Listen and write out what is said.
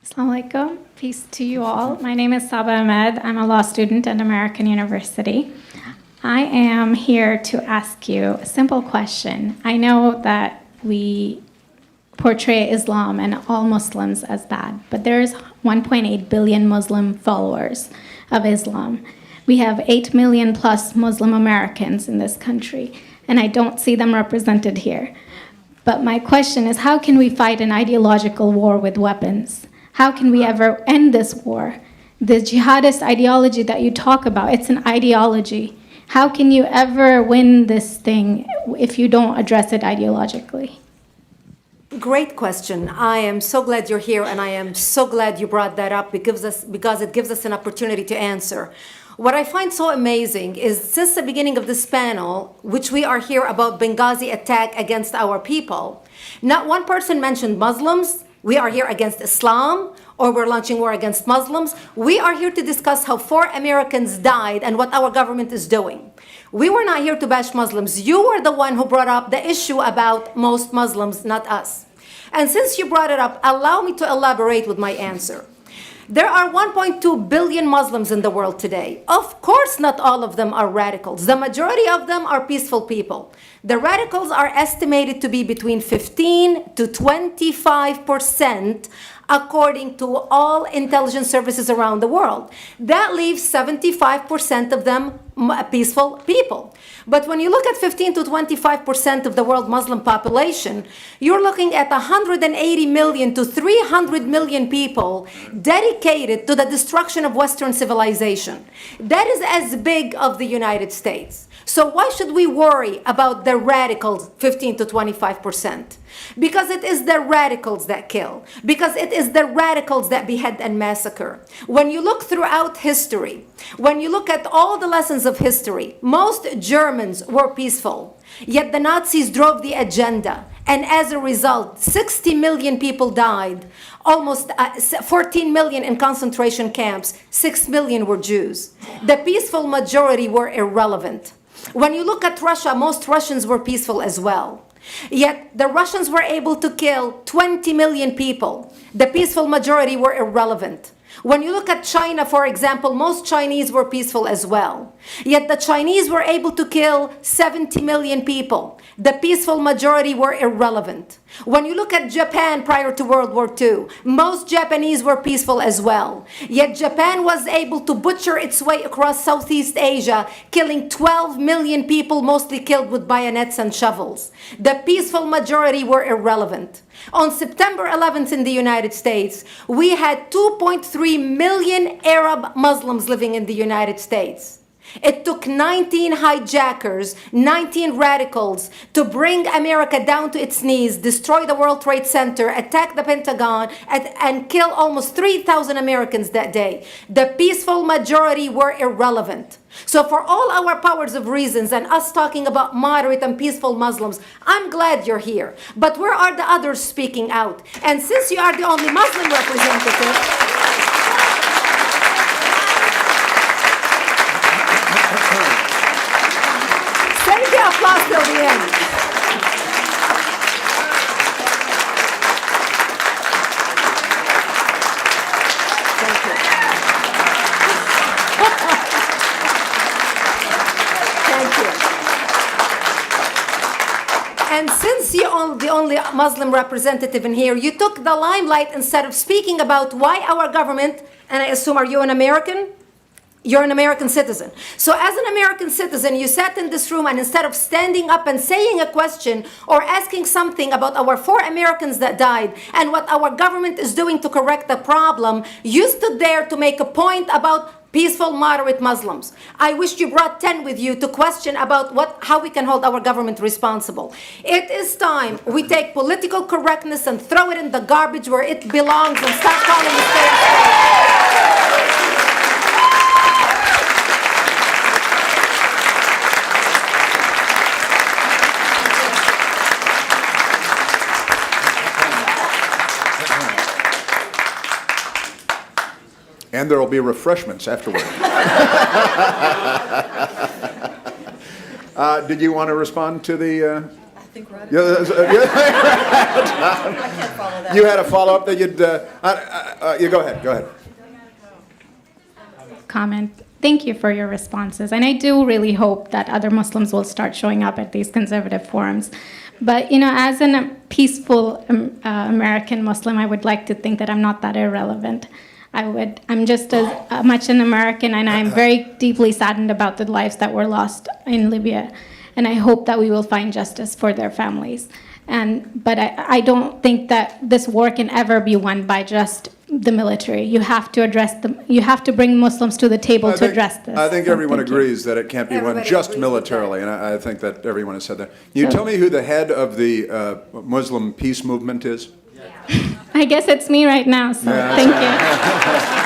Assalamu alaikum. Peace to you all. My name is Saba Ahmed. I'm a law student at American University. I am here to ask you a simple question. I know that we portray Islam and all Muslims as bad, but there's 1.8 billion Muslim followers of Islam. We have 8 million plus Muslim Americans in this country, and I don't see them represented here. But my question is, how can we fight an ideological war with weapons? How can we ever end this war? The jihadist ideology that you talk about, it's an ideology. How can you ever win this thing if you don't address it ideologically? Great question. I am so glad you're here, and I am so glad you brought that up because it gives us an opportunity to answer. What I find so amazing is since the beginning of this panel, which we are here about Benghazi attack against our people, not one person mentioned Muslims. We are here against Islam, or we're launching war against Muslims. We are here to discuss how 4 Americans died and what our government is doing. We were not here to bash Muslims. You were the one who brought up the issue about most Muslims, not us. And since you brought it up, allow me to elaborate with my answer. There are 1.2 billion Muslims in the world today. Of course, not all of them are radicals. The majority of them are peaceful people. The radicals are estimated to be between 15 to 25%, according to all intelligence services around the world. That leaves 75% of them peaceful people. But when you look at 15 to 25% of the world Muslim population, you're looking at 180 million to 300 million people dedicated to the destruction of Western civilization. That is as big of the United States. So why should we worry about the radicals, 15 to 25%? Because it is the radicals that kill. Because it is the radicals that behead and massacre. When you look throughout history, when you look at all the lessons of history, most Germans were peaceful. Yet the Nazis drove the agenda. And as a result, 60 million people died. Almost 14 million in concentration camps. 6 million were Jews. The peaceful majority were irrelevant. When you look at Russia, most Russians were peaceful as well. Yet the Russians were able to kill 20 million people. The peaceful majority were irrelevant. When you look at China, for example, most Chinese were peaceful as well. Yet the Chinese were able to kill 70 million people. The peaceful majority were irrelevant. When you look at Japan prior to World War II, most Japanese were peaceful as well. Yet Japan was able to butcher its way across Southeast Asia, killing 12 million people, mostly killed with bayonets and shovels. The peaceful majority were irrelevant. On September 11th in the United States, we had 2.3 million Arab Muslims living in the United States. It took 19 hijackers, 19 radicals to bring America down to its knees, destroy the World Trade Center, attack the Pentagon, and kill almost 3,000 Americans that day. The peaceful majority were irrelevant. So for all our powers of reasons and us talking about moderate and peaceful Muslims, I'm glad you're here. But where are the others speaking out? And since you are the only Muslim representative, save the applause till the end. Thank you. Thank you. And since you're the only Muslim representative in here, you took the limelight instead of speaking about why our government, and I assume, are you an American? You're an American citizen. So as an American citizen, you sat in this room, and instead of standing up and saying a question or asking something about our 4 Americans that died and what our government is doing to correct the problem, you stood there to make a point about peaceful, moderate Muslims. I wish you brought 10 with you to question about how we can hold our government responsible. It is time we take political correctness and throw it in the garbage where it belongs and stop calling it fair. And there will be refreshments afterward. Did you want to respond to the... I think Rod. Yeah, I can't follow You had a follow-up that you'd, you go ahead. Comment. Thank you for your responses. And I do really hope that other Muslims will start showing up at these conservative forums. But, as a peaceful American Muslim, I would like to think that I'm not that irrelevant. I'm just as much an American, and I'm very deeply saddened about the lives that were lost in Libya. And I hope that we will find justice for their families. But I don't think that this war can ever be won by just the military. You have to you have to bring Muslims to the table to address this. I think So everyone thank you. agrees that it can't be won Everybody just agrees with militarily, and I think that everyone has said that. You tell me who the head of the Muslim peace movement is? I guess it's me right now, so thank you.